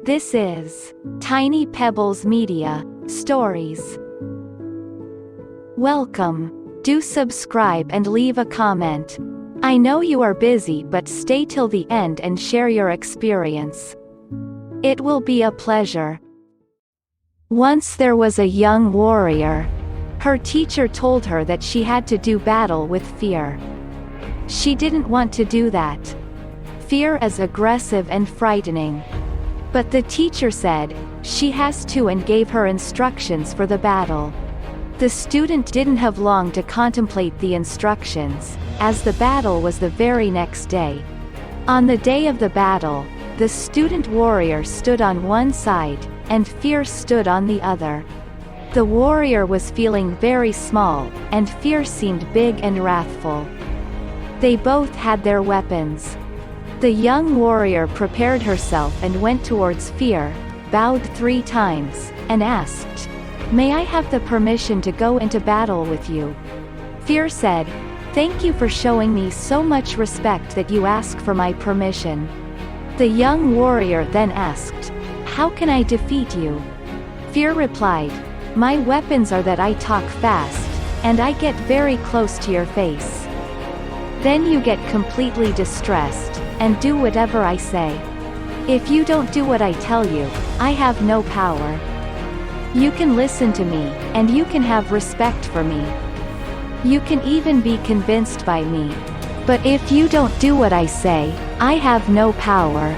This is Tiny Pebbles Media Stories. Welcome. Do subscribe and leave a comment. I know you are busy, but stay till the end and share your experience. It will be a pleasure. Once there was a young warrior. Her teacher told her that she had to do battle with fear. She didn't want to do that. Fear is aggressive and frightening. But the teacher said she has to and gave her instructions for the battle. The student didn't have long to contemplate the instructions, as the battle was the very next day. On the day of the battle, the student warrior stood on one side, and fear stood on the other. The warrior was feeling very small, and fear seemed big and wrathful. They both had their weapons. The young warrior prepared herself and went towards fear, bowed 3 times, and asked, "May I have the permission to go into battle with you?" Fear said, "Thank you for showing me so much respect that you ask for my permission." The young warrior then asked, "How can I defeat you?" Fear replied, "My weapons are that I talk fast, and I get very close to your face. Then you get completely distressed, and do whatever I say. If you don't do what I tell you, I have no power. You can listen to me, and you can have respect for me. You can even be convinced by me. But if you don't do what I say, I have no power."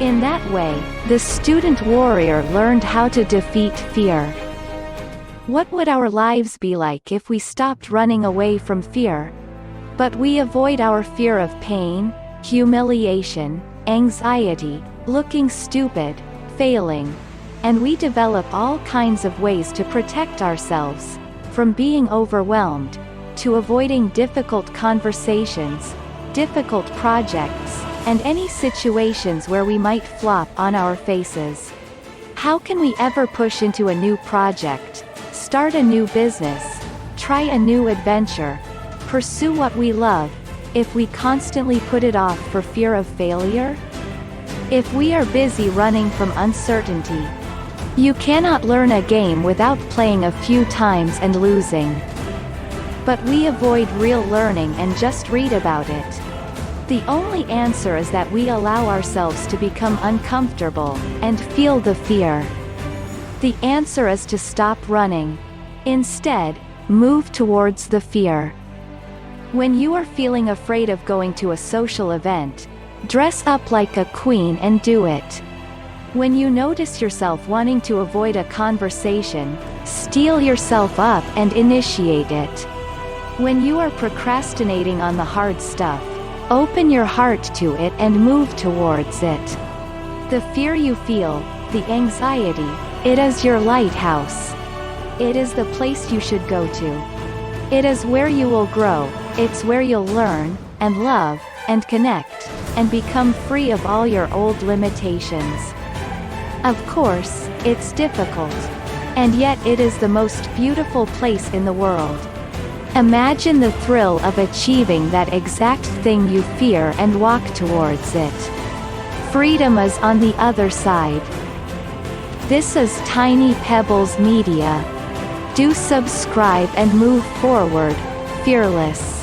In that way, the student warrior learned how to defeat fear. What would our lives be like if we stopped running away from fear? But we avoid our fear of pain, humiliation, anxiety, looking stupid, failing. And we develop all kinds of ways to protect ourselves, from being overwhelmed, to avoiding difficult conversations, difficult projects, and any situations where we might flop on our faces. How can we ever push into a new project, start a new business, try a new adventure, pursue what we love, if we constantly put it off for fear of failure? If we are busy running from uncertainty, you cannot learn a game without playing a few times and losing. But we avoid real learning and just read about it. The only answer is that we allow ourselves to become uncomfortable, and feel the fear. The answer is to stop running. Instead, move towards the fear. When you are feeling afraid of going to a social event, dress up like a queen and do it. When you notice yourself wanting to avoid a conversation, steel yourself up and initiate it. When you are procrastinating on the hard stuff, open your heart to it and move towards it. The fear you feel, the anxiety, it is your lighthouse. It is the place you should go to. It is where you will grow. It's where you'll learn, and love, and connect, and become free of all your old limitations. Of course, it's difficult. And yet it is the most beautiful place in the world. Imagine the thrill of achieving that exact thing you fear and walk towards it. Freedom is on the other side. This is Tiny Pebbles Media. Do subscribe and move forward, fearless.